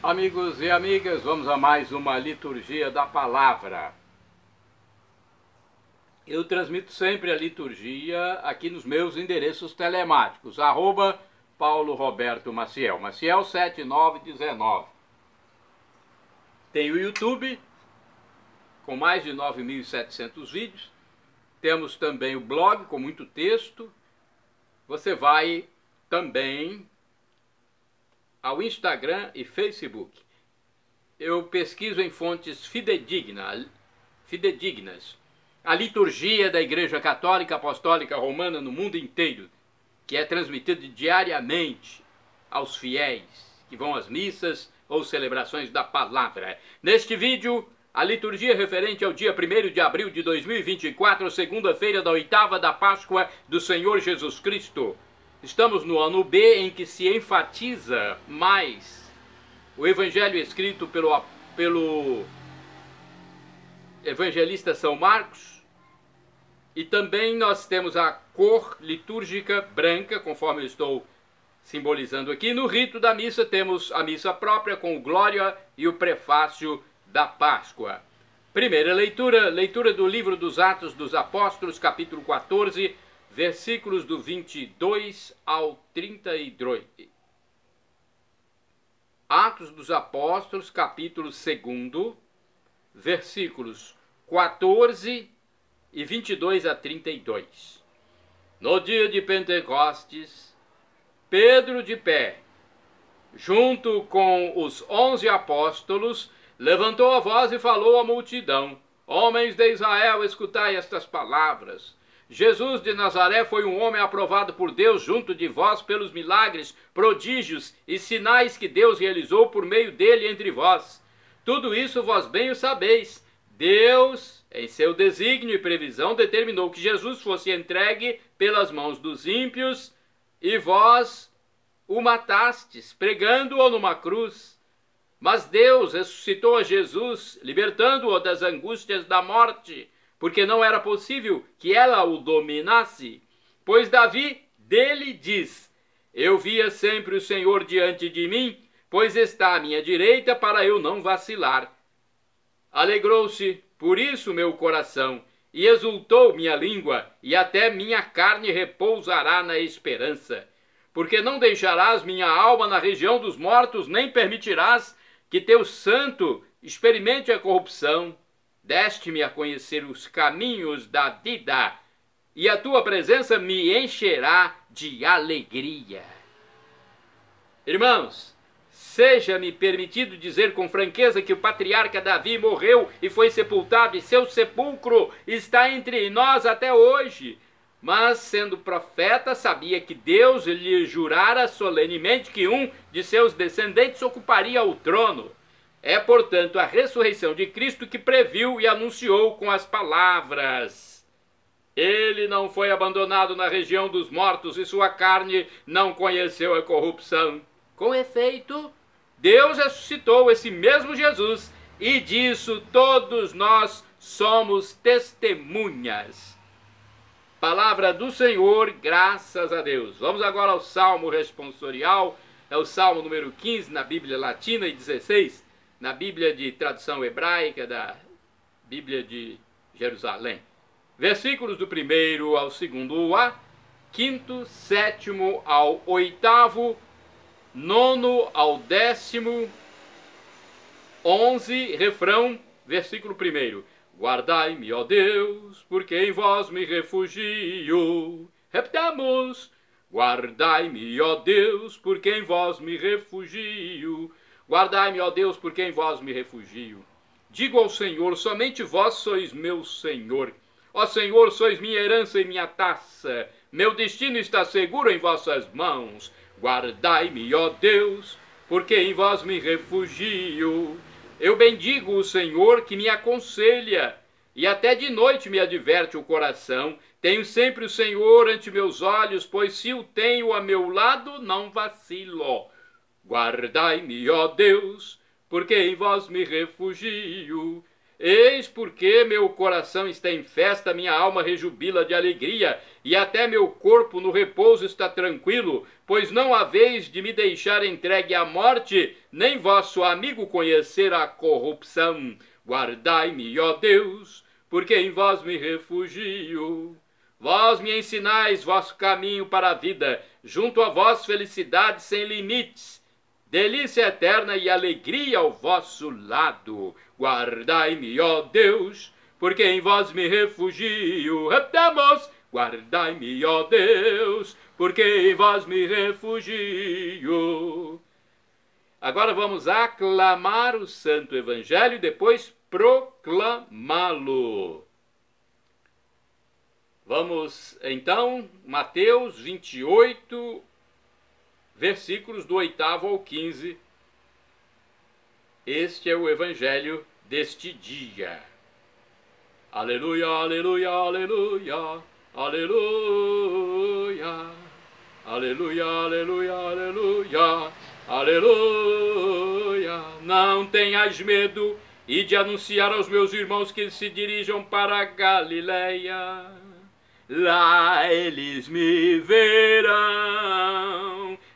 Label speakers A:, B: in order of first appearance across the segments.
A: Amigos e amigas, vamos a mais uma liturgia da palavra. Eu transmito sempre a liturgia aqui nos meus endereços telemáticos, @Paulo Roberto Maciel, Maciel 7919. Tem o YouTube, com mais de 9.700 vídeos. Temos também o blog, com muito texto. Você vai também ao Instagram e Facebook. Eu pesquiso em fontes fidedignas a liturgia da Igreja Católica Apostólica Romana no mundo inteiro, que é transmitida diariamente aos fiéis que vão às missas ou celebrações da palavra. Neste vídeo, a liturgia referente ao dia 1º de abril de 2024, segunda-feira da oitava da Páscoa do Senhor Jesus Cristo. Estamos no ano B, em que se enfatiza mais o evangelho escrito pelo evangelista São Marcos, e também nós temos a cor litúrgica branca, conforme eu estou simbolizando aqui. No rito da missa temos a missa própria com o Glória e o prefácio da Páscoa. Primeira leitura do livro dos Atos dos Apóstolos, capítulo 14, versículos do 22 ao 32. Atos dos Apóstolos, capítulo 2, versículos 14 e 22 a 32. No dia de Pentecostes, Pedro de pé, junto com os 11 apóstolos, levantou a voz e falou à multidão: Homens de Israel, escutai estas palavras. Jesus de Nazaré foi um homem aprovado por Deus junto de vós pelos milagres, prodígios e sinais que Deus realizou por meio dele entre vós. Tudo isso vós bem o sabeis. Deus, em seu desígnio e previsão, determinou que Jesus fosse entregue pelas mãos dos ímpios, e vós o matastes, pregando-o numa cruz. Mas Deus ressuscitou a Jesus, libertando-o das angústias da morte, porque não era possível que ela o dominasse. Pois Davi dele diz: Eu via sempre o Senhor diante de mim, pois está à minha direita para eu não vacilar. Alegrou-se por isso meu coração, e exultou minha língua, e até minha carne repousará na esperança. Porque não deixarás minha alma na região dos mortos, nem permitirás que teu santo experimente a corrupção. Deste-me a conhecer os caminhos da vida, e a tua presença me encherá de alegria. Irmãos, seja-me permitido dizer com franqueza que o patriarca Davi morreu e foi sepultado, e seu sepulcro está entre nós até hoje. Mas, sendo profeta, sabia que Deus lhe jurara solenemente que um de seus descendentes ocuparia o trono. É, portanto, a ressurreição de Cristo que previu e anunciou com as palavras: Ele não foi abandonado na região dos mortos, e sua carne não conheceu a corrupção. Com efeito, Deus ressuscitou esse mesmo Jesus, e disso todos nós somos testemunhas. Palavra do Senhor, graças a Deus. Vamos agora ao Salmo responsorial. É o Salmo número 15 na Bíblia Latina e 16 na Bíblia de tradução hebraica da Bíblia de Jerusalém. Versículos do 1º ao 2a, 5º, 7º ao 8º, 9º ao 10º, 11, refrão, versículo 1. Guardai-me, ó Deus, porque em vós me refugio. Repetamos. Guardai-me, ó Deus, porque em vós me refugio. Guardai-me, ó Deus, porque em vós me refugio. Digo ao Senhor: somente vós sois meu Senhor. Ó Senhor, sois minha herança e minha taça. Meu destino está seguro em vossas mãos. Guardai-me, ó Deus, porque em vós me refugio. Eu bendigo o Senhor que me aconselha, e até de noite me adverte o coração. Tenho sempre o Senhor ante meus olhos, pois se o tenho a meu lado, não vacilo. Guardai-me, ó Deus, porque em vós me refugio. Eis porque meu coração está em festa, minha alma rejubila de alegria, e até meu corpo no repouso está tranquilo, pois não haveis de me deixar entregue à morte, nem vosso amigo conhecer a corrupção. Guardai-me, ó Deus, porque em vós me refugio. Vós me ensinais vosso caminho para a vida, junto a vós felicidade sem limites, delícia eterna e alegria ao vosso lado. Guardai-me, ó Deus, porque em vós me refugio. Repetamos: guardai-me, ó Deus, porque em vós me refugio. Agora vamos aclamar o Santo Evangelho e depois proclamá-lo. Vamos então, Mateus 28, versículos do 8º ao 15. Este é o Evangelho deste dia. Aleluia, aleluia, aleluia, aleluia, aleluia, aleluia, aleluia, aleluia. Não tenhas medo e de anunciar aos meus irmãos que se dirijam para a Galileia. Lá eles me verão.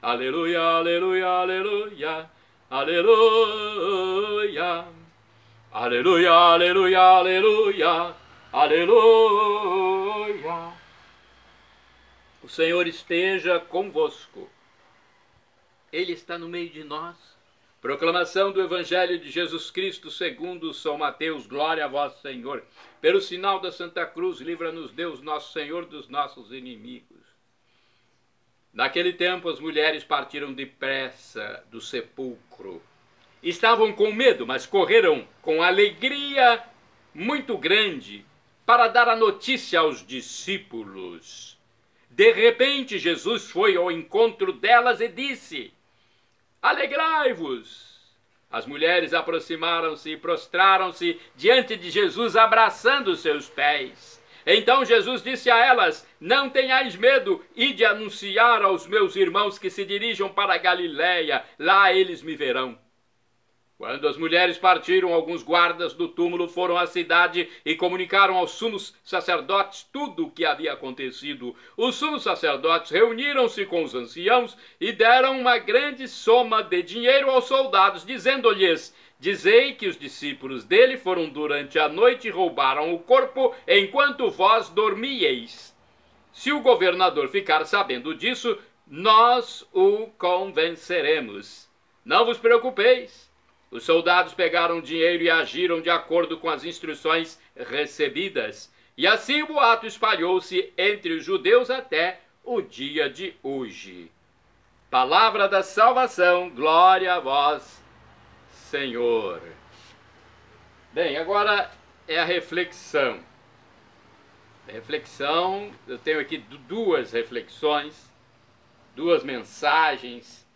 A: Aleluia, aleluia, aleluia, aleluia, aleluia, aleluia, aleluia, aleluia. O Senhor esteja convosco. Ele está no meio de nós. Proclamação do Evangelho de Jesus Cristo segundo São Mateus. Glória a vós, Senhor. Pelo sinal da Santa Cruz, livra-nos Deus, nosso Senhor, dos nossos inimigos. Naquele tempo, as mulheres partiram depressa do sepulcro. Estavam com medo, mas correram com alegria muito grande para dar a notícia aos discípulos. De repente, Jesus foi ao encontro delas e disse: alegrai-vos! As mulheres aproximaram-se e prostraram-se diante de Jesus, abraçando seus pés. Então Jesus disse a elas: não tenhais medo, ide anunciar aos meus irmãos que se dirijam para a Galileia, lá eles me verão. Quando as mulheres partiram, alguns guardas do túmulo foram à cidade e comunicaram aos sumos sacerdotes tudo o que havia acontecido. Os sumos sacerdotes reuniram-se com os anciãos e deram uma grande soma de dinheiro aos soldados, dizendo-lhes: dizei que os discípulos dele foram durante a noite e roubaram o corpo enquanto vós dormíeis. Se o governador ficar sabendo disso, nós o convenceremos. Não vos preocupeis. Os soldados pegaram o dinheiro e agiram de acordo com as instruções recebidas. E assim o boato espalhou-se entre os judeus até o dia de hoje. Palavra da salvação, glória a vós, Senhor. Bem, agora é a reflexão. Eu tenho aqui duas reflexões, duas mensagens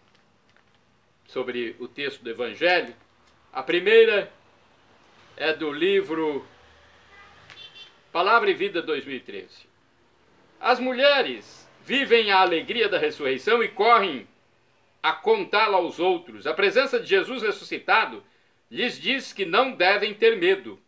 A: sobre o texto do Evangelho. A primeira é do livro Palavra e Vida 2013. As mulheres vivem a alegria da ressurreição e correm a contá-la aos outros. A presença de Jesus ressuscitado lhes diz que não devem ter medo.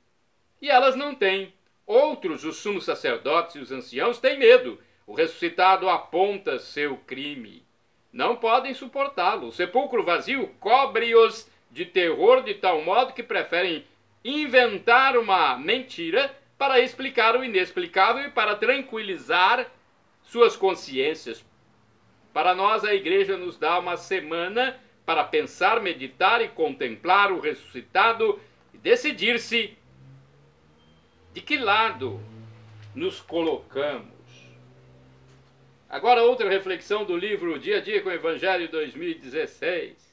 A: E elas não têm. Outros, os sumos sacerdotes e os anciãos, têm medo. O ressuscitado aponta seu crime. Não podem suportá-lo. O sepulcro vazio cobre-os de terror de tal modo que preferem inventar uma mentira para explicar o inexplicável e para tranquilizar suas consciências. Para nós, a Igreja nos dá uma semana para pensar, meditar e contemplar o ressuscitado e decidir-se de que lado nos colocamos. Agora outra reflexão do livro Dia a Dia com o Evangelho 2016.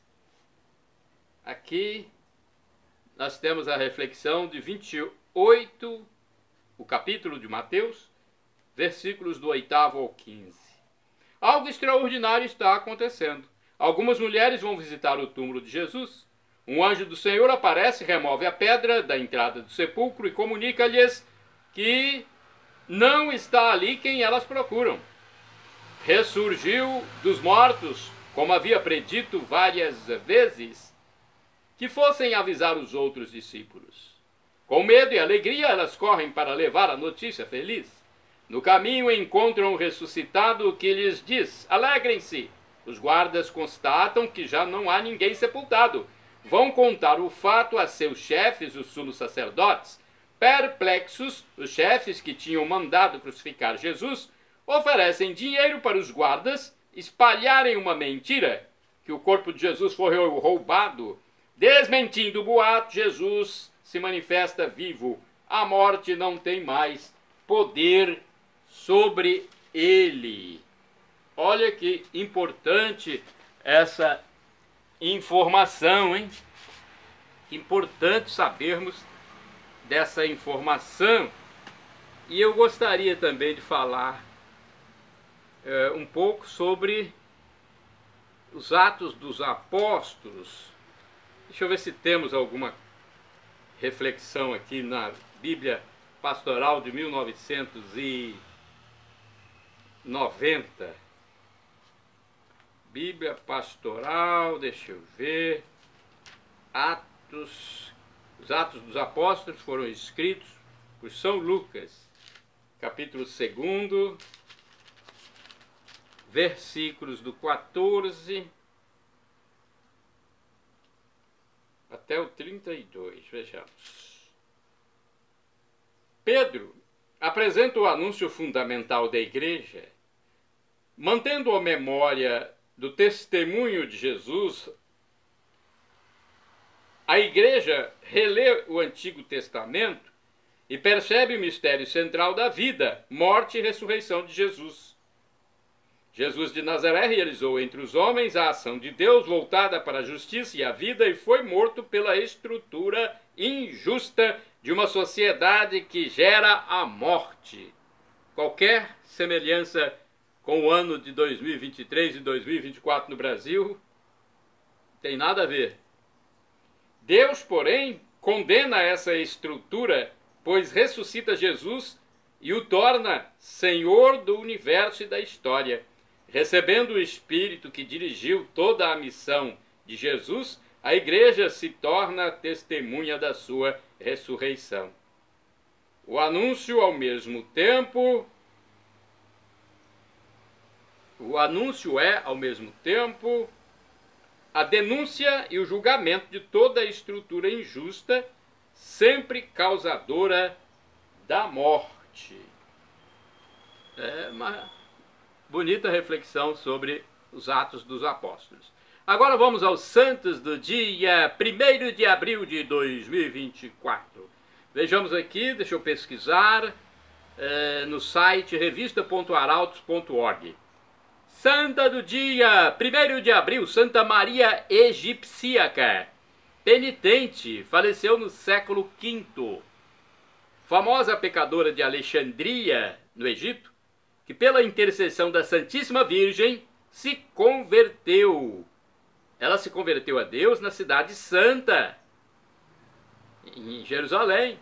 A: Aqui nós temos a reflexão de 28, o capítulo de Mateus, versículos do 8º ao 15. Algo extraordinário está acontecendo. Algumas mulheres vão visitar o túmulo de Jesus. Um anjo do Senhor aparece, remove a pedra da entrada do sepulcro e comunica-lhes que não está ali quem elas procuram. Ressurgiu dos mortos, como havia predito várias vezes, que fossem avisar os outros discípulos. Com medo e alegria, elas correm para levar a notícia feliz. No caminho encontram o ressuscitado que lhes diz: alegrem-se. Os guardas constatam que já não há ninguém sepultado. Vão contar o fato a seus chefes, os sumos sacerdotes. Perplexos, os chefes que tinham mandado crucificar Jesus oferecem dinheiro para os guardas espalharem uma mentira, que o corpo de Jesus foi roubado. Desmentindo o boato, Jesus se manifesta vivo. A morte não tem mais poder sobre ele. Olha que importante essa informação, hein? Importante sabermos dessa informação. E eu gostaria também de falar um pouco sobre os Atos dos Apóstolos. Deixa eu ver se temos alguma reflexão aqui na Bíblia Pastoral de 1990. Bíblia Pastoral, deixa eu ver. Os Atos dos Apóstolos foram escritos por São Lucas, capítulo 2, versículos do 14 até o 32. Vejamos. Pedro apresenta o anúncio fundamental da igreja, mantendo a memória do testemunho de Jesus. A igreja relê o Antigo Testamento e percebe o mistério central da vida, morte e ressurreição de Jesus. Jesus de Nazaré realizou entre os homens a ação de Deus voltada para a justiça e a vida e foi morto pela estrutura injusta de uma sociedade que gera a morte. Qualquer semelhança com o ano de 2023 e 2024 no Brasil tem nada a ver. Deus, porém, condena essa estrutura, pois ressuscita Jesus e o torna Senhor do universo e da história. Recebendo o Espírito que dirigiu toda a missão de Jesus, a igreja se torna testemunha da sua ressurreição. O anúncio é, ao mesmo tempo, a denúncia e o julgamento de toda a estrutura injusta, sempre causadora da morte. É uma bonita reflexão sobre os Atos dos Apóstolos. Agora vamos aos santos do dia 1º de abril de 2024. Vejamos aqui, deixa eu pesquisar, no site revista.arautos.org. Santa do dia 1º de abril, Santa Maria Egipsíaca, penitente, faleceu no século V. Famosa pecadora de Alexandria, no Egito, que pela intercessão da Santíssima Virgem se converteu. Ela se converteu a Deus na cidade santa, em Jerusalém,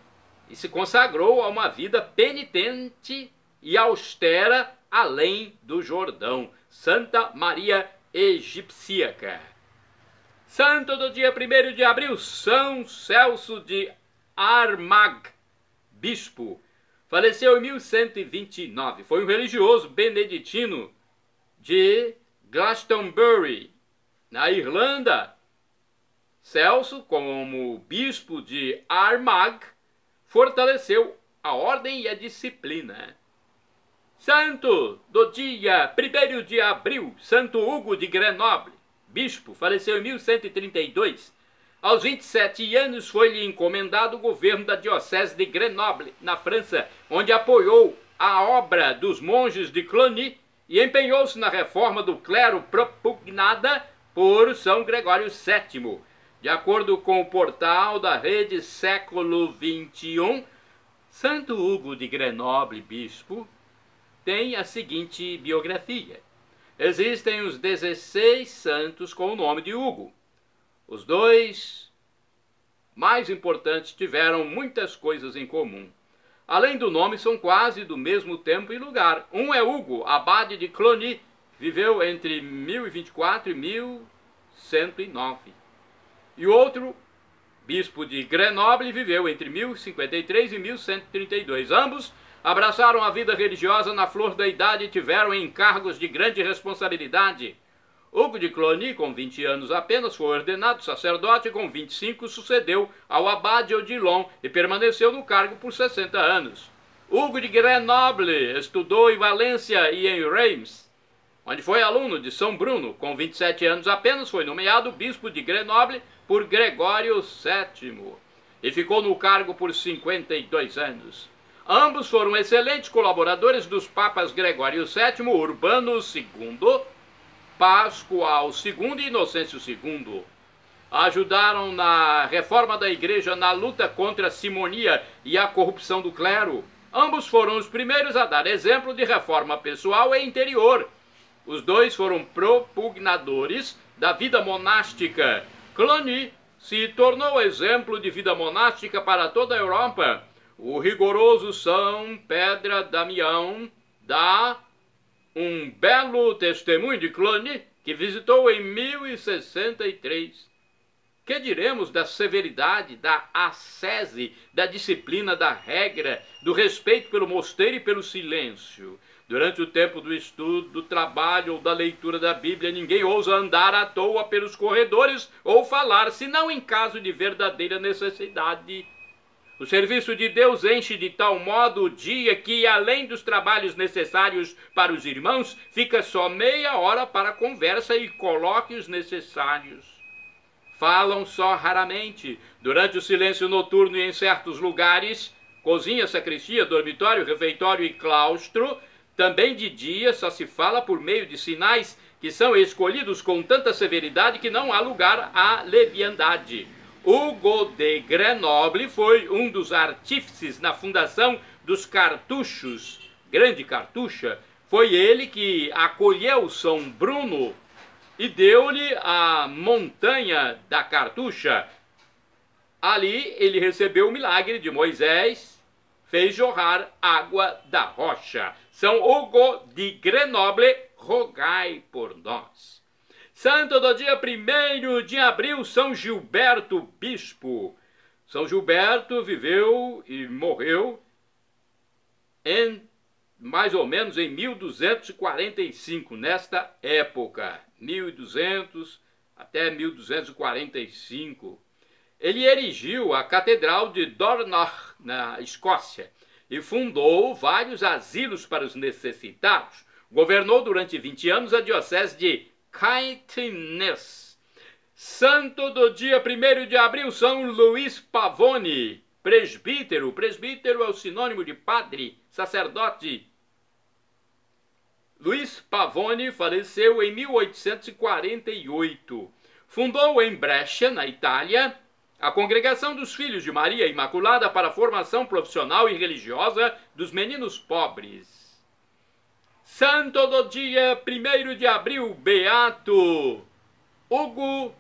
A: e se consagrou a uma vida penitente e austera além do Jordão. Santa Maria Egipsíaca. Santo do dia 1º de abril, São Celso de Armagh, bispo. Faleceu em 1129. Foi um religioso beneditino de Glastonbury, na Irlanda. Celso, como bispo de Armagh, fortaleceu a ordem e a disciplina. Santo do dia 1º de abril, Santo Hugo de Grenoble, bispo, faleceu em 1132. Aos 27 anos foi-lhe encomendado o governo da diocese de Grenoble, na França, onde apoiou a obra dos monges de Cluny e empenhou-se na reforma do clero propugnada por São Gregório VII. De acordo com o portal da Rede Século XXI, Santo Hugo de Grenoble, bispo, tem a seguinte biografia. Existem os 16 santos com o nome de Hugo. Os dois mais importantes tiveram muitas coisas em comum. Além do nome, são quase do mesmo tempo e lugar. Um é Hugo, abade de Cluny, viveu entre 1024 e 1109. E o outro, bispo de Grenoble, viveu entre 1053 e 1132. Ambos abraçaram a vida religiosa na flor da idade e tiveram encargos de grande responsabilidade. Hugo de Cluny, com 20 anos apenas, foi ordenado sacerdote e com 25 sucedeu ao abade Odilon e permaneceu no cargo por 60 anos. Hugo de Grenoble estudou em Valência e em Reims, onde foi aluno de São Bruno. Com 27 anos apenas, foi nomeado bispo de Grenoble por Gregório VII e ficou no cargo por 52 anos. Ambos foram excelentes colaboradores dos papas Gregório VII, Urbano II, Pascoal II e Inocêncio II. Ajudaram na reforma da igreja na luta contra a simonia e a corrupção do clero. Ambos foram os primeiros a dar exemplo de reforma pessoal e interior. Os dois foram propugnadores da vida monástica. Cluny se tornou exemplo de vida monástica para toda a Europa. O rigoroso São Pedro Damião dá um belo testemunho de Cluny, que visitou em 1063. Que diremos da severidade, da ascese, da disciplina, da regra, do respeito pelo mosteiro e pelo silêncio? Durante o tempo do estudo, do trabalho ou da leitura da Bíblia, ninguém ousa andar à toa pelos corredores ou falar, senão em caso de verdadeira necessidade. O serviço de Deus enche de tal modo o dia que, além dos trabalhos necessários para os irmãos, fica só meia hora para a conversa e colóquios necessários. Falam só raramente. Durante o silêncio noturno e em certos lugares, cozinha, sacristia, dormitório, refeitório e claustro, também de dia só se fala por meio de sinais que são escolhidos com tanta severidade que não há lugar à leviandade. Hugo de Grenoble foi um dos artífices na fundação dos cartuchos, grande cartucha. Foi ele que acolheu São Bruno e deu-lhe a montanha da cartucha. Ali ele recebeu o milagre de Moisés, fez jorrar água da rocha. São Hugo de Grenoble, rogai por nós. Santo do dia 1º de abril, São Gilberto, bispo. São Gilberto viveu e morreu mais ou menos em 1245, nesta época, 1200 até 1245. Ele erigiu a Catedral de Dornoch, na Escócia, e fundou vários asilos para os necessitados. Governou durante 20 anos a diocese de Caithness. Santo do dia 1º de abril, São Luís Pavone, presbítero. Presbítero é o sinônimo de padre, sacerdote. Luís Pavone faleceu em 1848. Fundou em Brescia, na Itália, a Congregação dos Filhos de Maria Imaculada para a formação profissional e religiosa dos meninos pobres. Santo do dia 1º de abril, beato Hugo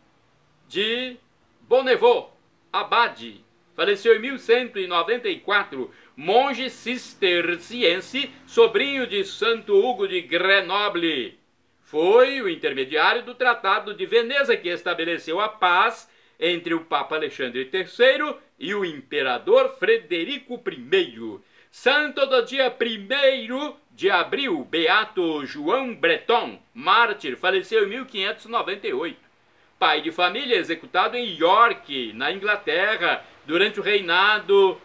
A: de Bonnevaux, abade, faleceu em 1194, monge cisterciense, sobrinho de Santo Hugo de Grenoble. Foi o intermediário do Tratado de Veneza, que estabeleceu a paz entre o Papa Alexandre III e o Imperador Frederico I. Santo do dia 1º de abril, beato João Breton, mártir, faleceu em 1598. Pai de família, executado em York, na Inglaterra, durante o reinado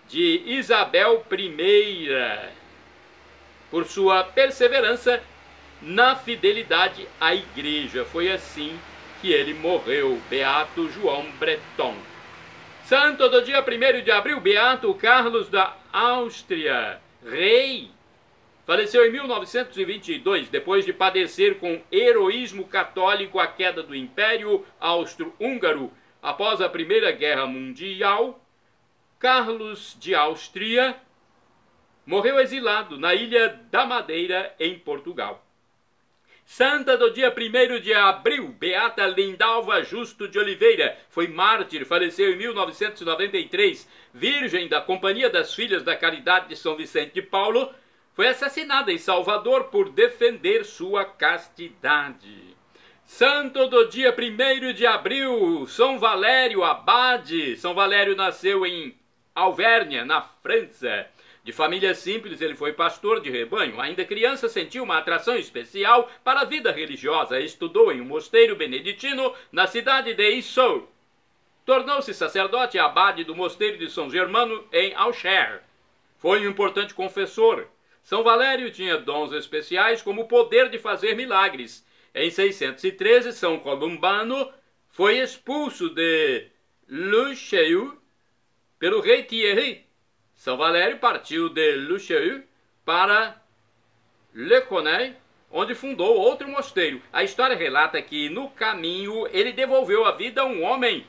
A: de Isabel I, por sua perseverança na fidelidade à igreja. Foi assim que ele morreu, beato João Breton. Santo do dia 1º de abril, beato Carlos da Áustria, rei. Faleceu em 1922, depois de padecer com heroísmo católico a queda do Império Austro-Húngaro após a Primeira Guerra Mundial. Carlos de Áustria morreu exilado na Ilha da Madeira, em Portugal. Santa do dia 1º de abril, beata Lindalva Justo de Oliveira, foi mártir, faleceu em 1993, virgem da Companhia das Filhas da Caridade de São Vicente de Paulo, foi assassinada em Salvador por defender sua castidade. Santo do dia 1º de abril, São Valério Abade. São Valério nasceu em Auvergne, na França. De família simples, ele foi pastor de rebanho. Ainda criança, sentiu uma atração especial para a vida religiosa. Estudou em um mosteiro beneditino na cidade de Issou. Tornou-se sacerdote e abade do mosteiro de São Germano, em Auxerre. Foi um importante confessor. São Valério tinha dons especiais, como o poder de fazer milagres. Em 613, São Columbano foi expulso de Lisieux pelo rei Thierry. São Valério partiu de Lisieux para Le Coney, onde fundou outro mosteiro. A história relata que, no caminho, ele devolveu a vida a um homem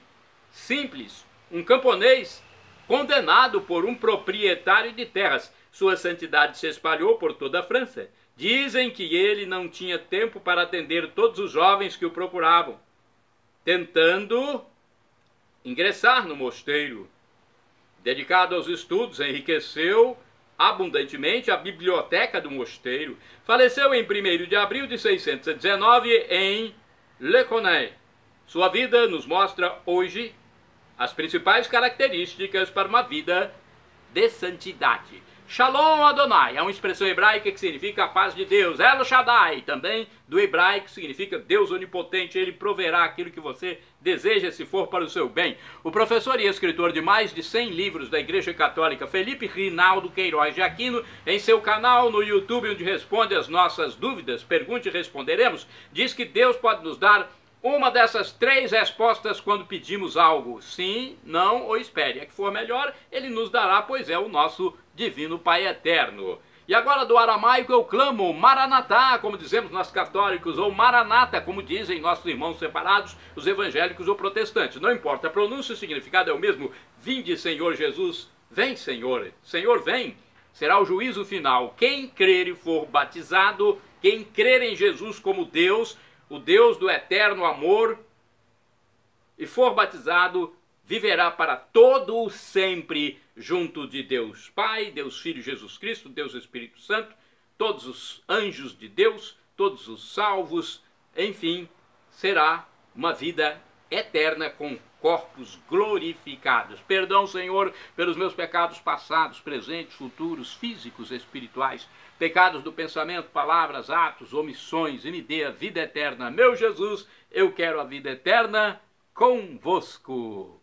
A: simples, um camponês, condenado por um proprietário de terras. Sua santidade se espalhou por toda a França. Dizem que ele não tinha tempo para atender todos os jovens que o procuravam. Tentando ingressar no mosteiro, dedicado aos estudos, enriqueceu abundantemente a biblioteca do mosteiro. Faleceu em 1º de abril de 619 em Le Coney. Sua vida nos mostra hoje as principais características para uma vida de santidade. Shalom Adonai é uma expressão hebraica que significa a paz de Deus. El Shaddai, também do hebraico, significa Deus onipotente. Ele proverá aquilo que você deseja, se for para o seu bem. O professor e escritor de mais de 100 livros da Igreja Católica, Felipe Rinaldo Queiroz de Aquino, em seu canal no YouTube, onde responde as nossas dúvidas, Pergunte e Responderemos, diz que Deus pode nos dar uma dessas 3 respostas quando pedimos algo: sim, não ou espere. A que for melhor, ele nos dará, pois é o nosso divino Pai eterno. E agora, do aramaico, eu clamo Maranatá, como dizemos nós católicos, ou Maranata, como dizem nossos irmãos separados, os evangélicos ou protestantes. Não importa a pronúncia, o significado é o mesmo. Vinde, Senhor Jesus. Vem, Senhor. Senhor, vem. Será o juízo final. Quem crer e for batizado, quem crer em Jesus como Deus, o Deus do eterno amor, e for batizado, viverá para todo o sempre junto de Deus Pai, Deus Filho Jesus Cristo, Deus Espírito Santo, todos os anjos de Deus, todos os salvos, enfim, será uma vida eterna com corpos glorificados. Perdão, Senhor, pelos meus pecados passados, presentes, futuros, físicos, espirituais, pecados do pensamento, palavras, atos, omissões, e me dê a vida eterna. Meu Jesus, eu quero a vida eterna convosco.